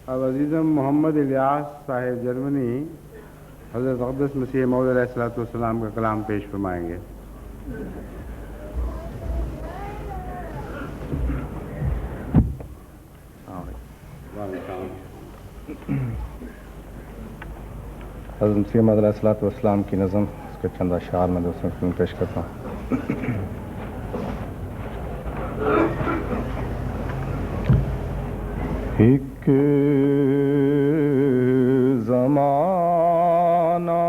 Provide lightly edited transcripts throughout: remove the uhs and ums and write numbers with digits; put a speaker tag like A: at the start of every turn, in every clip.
A: اب عزیزم محمد الیاس صاحب جرمنی حضرت اقدس مسیح موعود علیہ الصلوۃ والسلام کا کلام پیش فرمائیں گے۔
B: حضرت مسیح موعود علیہ الصلوۃ والسلام کی نظم، اس کے چند اشعار میں دوستوں کو پیش کرتا ہوں۔ ایک زمانہ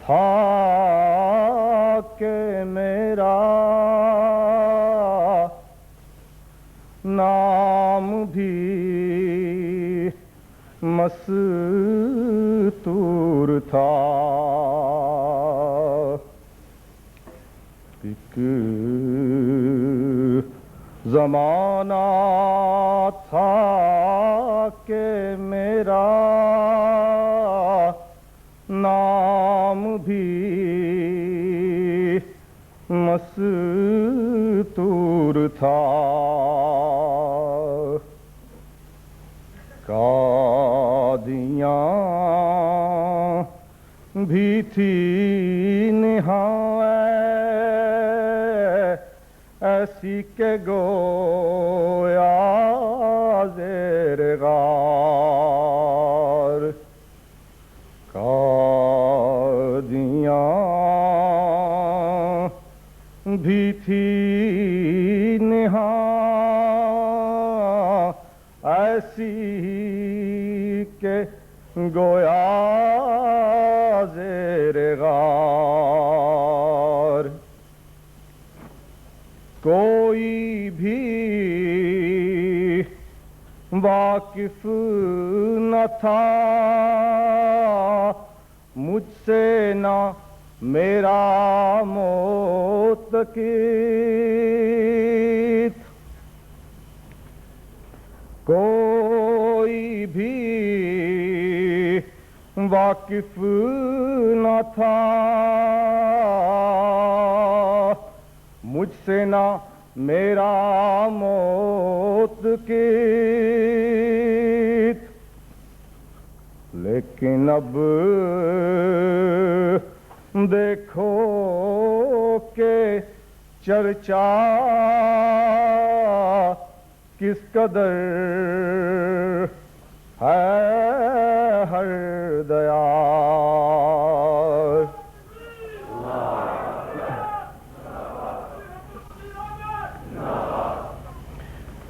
B: تھا کہ میرا نام بھی مستور تھا، ایک زمانہ تھا کہ میرا نام بھی مستور تھا، قادیاں بھی تھی نہایت ایسی کہ گویا زیر غار، قادیاں بھی تھی نہایت ایسی کہ گویا زیر غار، کوئی بھی واقف نہ تھا مجھ سے نہ میرا معتقد، کوئی بھی واقف نہ تھا مجھ سے نہ میرا معتقد، لیکن اب دیکھو کہ چرچا کس قدر ہے ہر دیار،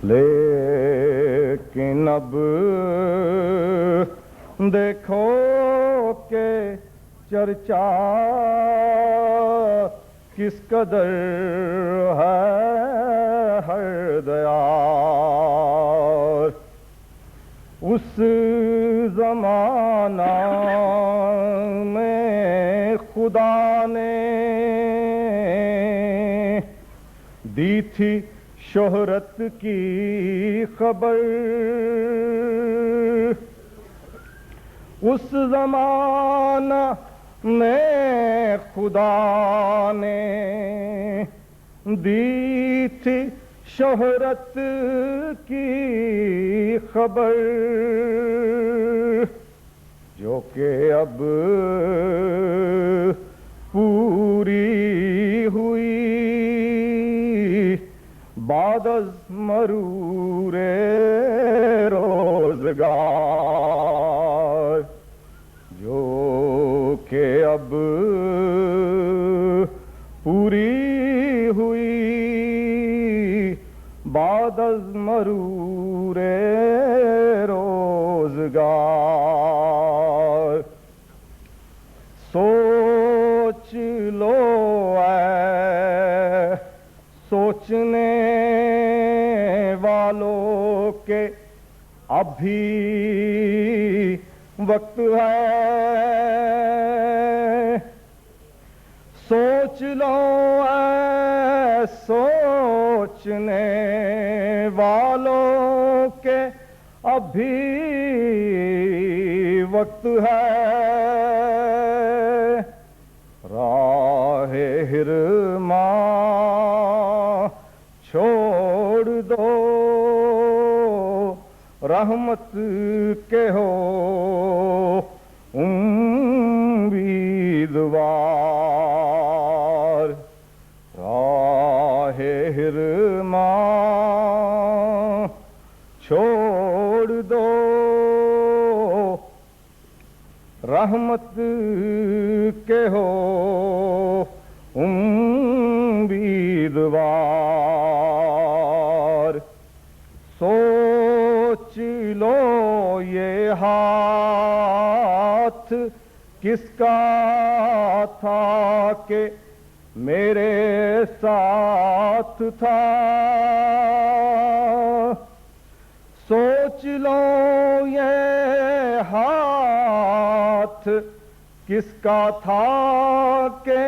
B: لیکن اب دیکھو کہ چرچا کس قدر ہے ہر دیار، اس زمانہ میں خدا نے دی تھی شہرت کی خبر، اس زمانہ میں خدا نے دی تھی شہرت کی خبر، جو کہ اب پوری ہوئی بعد از مرور روزگار، جو کہ اب پوری ہوئی بعد از مرور روزگار، سوچ لو اے سوچنے والوں کے ابھی وقت ہے، سوچ لو اے سوچنے والوں کے ابھی وقت ہے، راہ حرمان چھوڑ دو رحمت کے ہو امیدوار، راہ حرمان چھوڑ دو، رحمت کے ہو امیدوار، سوچ لو یہ ہاتھ کس کا تھا کہ میرے ساتھ تھا، سوچ لو یہ ہاتھ کس کا تھا کہ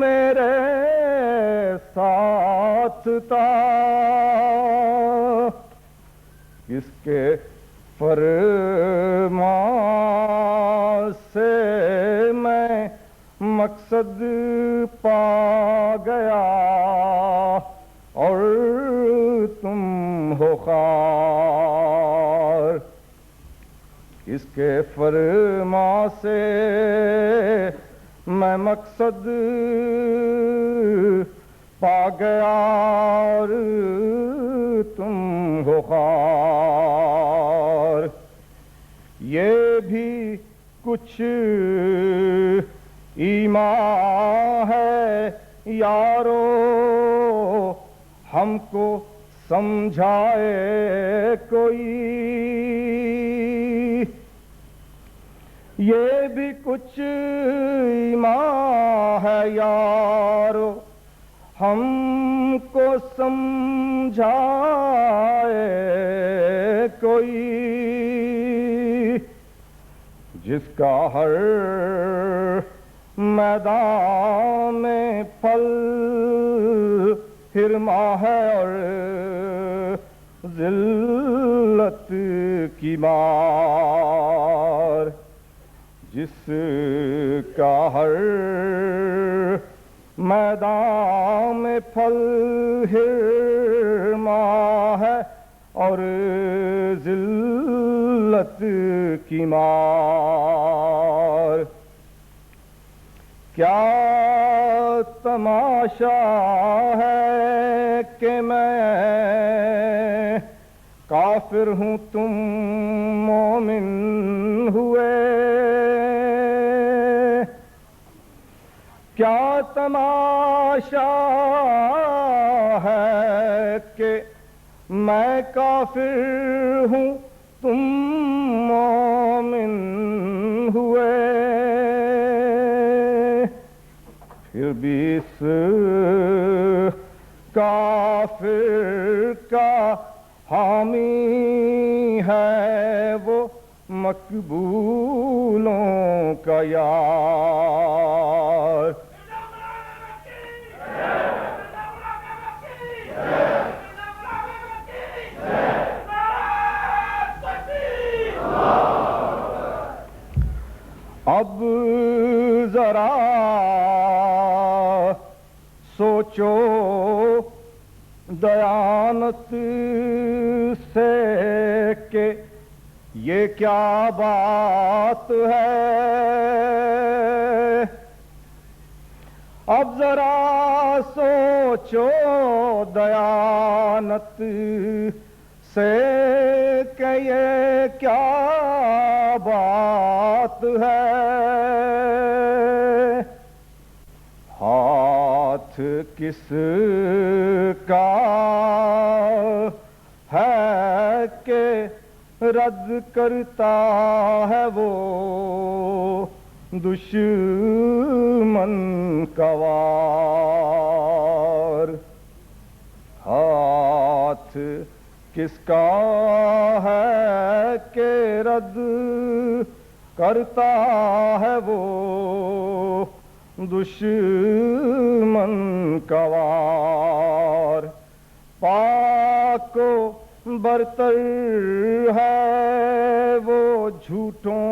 B: میرے ساتھ تھا، کس کے فرمان سے میں مقصد پا گیا اور تم ہو خار، کس کے فرمان سے میں مقصد پا گیا اور تم ہو خار، یہ بھی کچھ ایمان ہے یارو، ہم کو سمجھائے کوئی، یہ بھی کچھ ایمان ہے یارو، ہم کو سمجھائے کوئی، جس کا ہر میدان میں پھل ہرما ہے اور ذلت کی مار، جس کا ہر میدان میں پھل ہرما ہے اور ذلت کی مار، کیا تماشا ہے کہ میں کافر ہوں تم مومن ہوئے، کیا تماشا ہے کہ میں کافر ہوں تم مومن ہوئے، پھر بھی اس کافر کا حامی ہے وہ مقبولوں کا یار، اب ذرا سوچو دیانت سے کہ یہ کیا بات ہے، اب ذرا سوچو دیانت سے کہ یہ کیا بات ہے، ہاتھ کس کا ہے کہ رد کرتا ہے وہ دشمن کا وار، ہاتھ کس کا ہے کہ رد کرتا ہے وہ دشمن کا وار، پاک و برتر ہے وہ جھوٹوں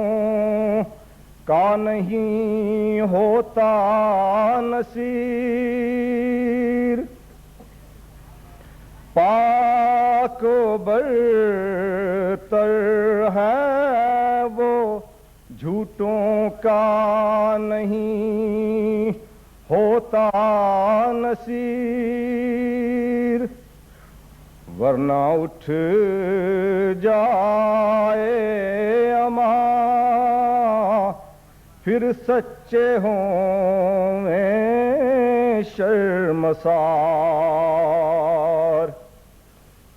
B: کا نہیں ہوتا نصیر، پاک و برتر تر ہے وہ جھوٹوں کا نہیں ہوتا نصیر، ورنہ اٹھ جائے اما پھر سچے ہوں میں شرمسار،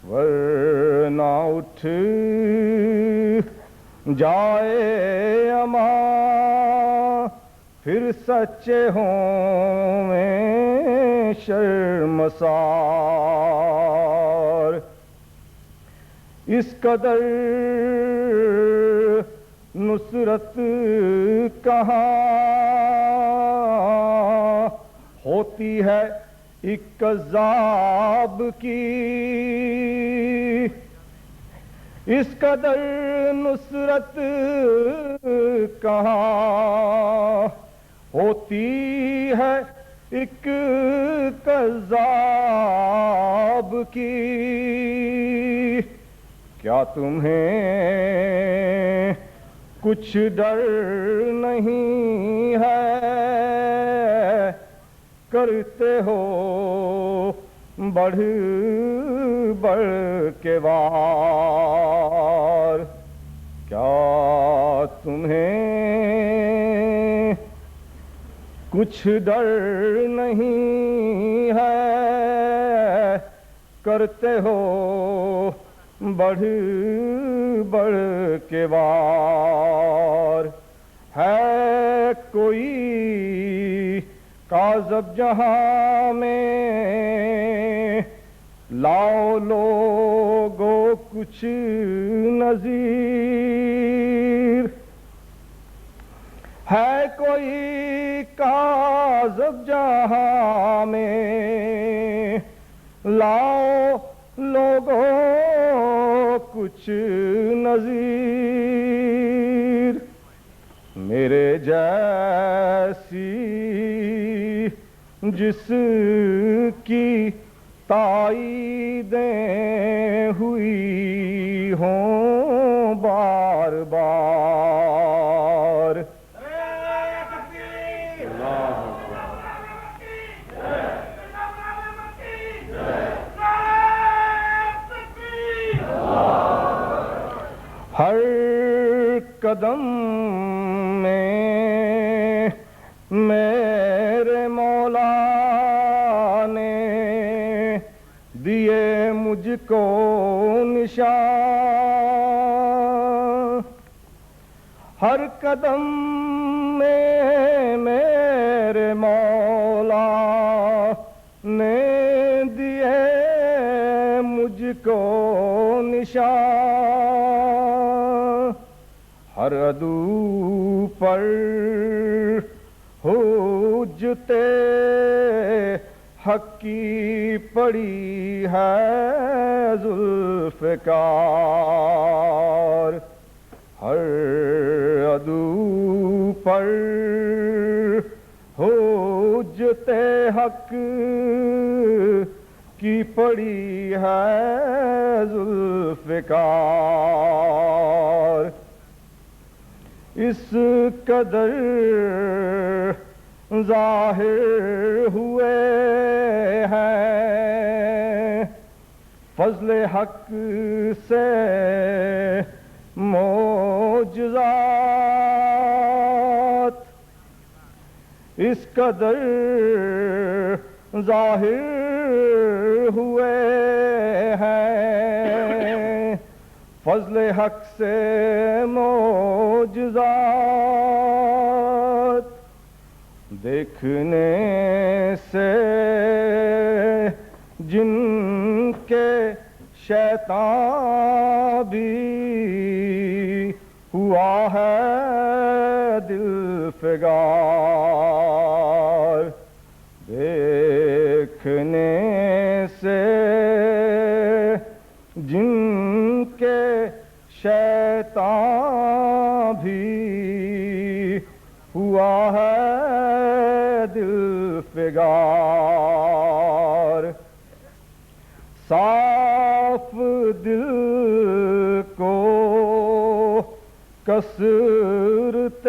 B: ورنہ اٹھ جائے اما پھر سچے ہوں میں شرمسار۔ اس قدر نصرت کہاں ہوتی ہے ایک کذاب کی، اس قدر نصرت کہاں ہوتی ہے ایک کذاب کی، کیا تمہیں کچھ ڈر نہیں ہے، کرتے ہو بڑھ بڑھ کے وار، کیا تمہیں کچھ ڈر نہیں ہے، کرتے ہو بڑھ بڑھ کے وار۔ ہے کوئی کاذب جہاں میں، لاؤ لوگو کچھ نظیر، ہے کوئی کاذب جہاں میں، لاؤ لوگو کچھ نظیر، میرے جیسی جس کی تائیدیں ہوئی ہوں بار بار۔ ہر قدم میں میرے مولا نے دیے مجھ کو نشان، ہر قدم میں میرے مولا نے دیے مجھ کو نشان، ہر عدو پر حجتے حق کی پڑی ہے ذوالفقار، ہر عدو پر حجتے حق کی پڑی ہے ذوالفقار، اس قدر ظاہر ہوئے ہیں فضل حق سے معجزات، اس قدر ظاہر ہوئے ہیں فضل حق سے معجزات، دیکھنے سے جن کے شیطان بھی ہوا ہے دل فگار، دیکھنے سے جن کے شیطان بھی ہوا ہے دل فگار، صاف دل کو کثرت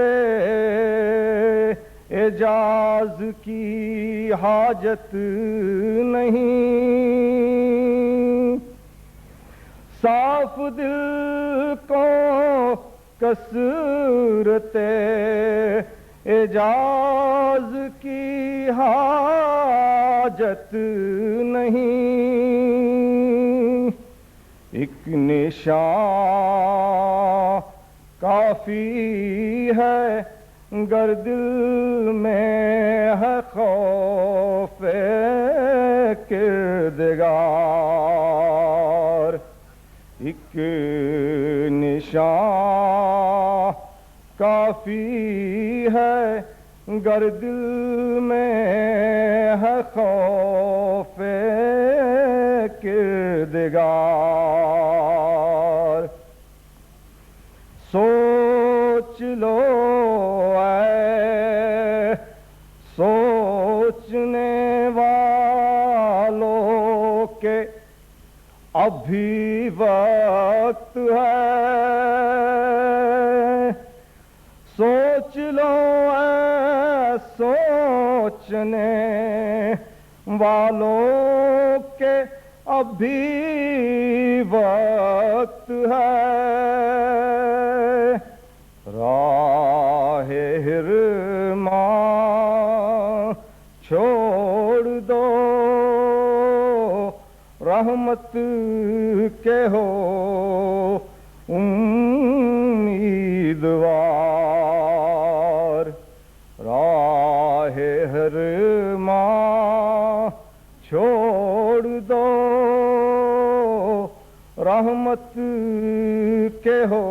B: اعجاز کی حاجت نہیں، صاف دل کو کثرت اعجاز کی حاجت نہیں، ایک نشان کافی ہے گر دل میں ہے خوف کردگار، ایک نشان کافی ہے گر دل میں ہے خوف کردگار، سوچ لو اے سوچنے والوں کے ابھی وقت ہے، سوچ لو اے سوچنے والوں کے ابھی وقت ہے، راہ حرمان چھوڑ دو، رحمت کے ہو امیدوار، راہ حرمان چھوڑ دو، رحمت کے ہو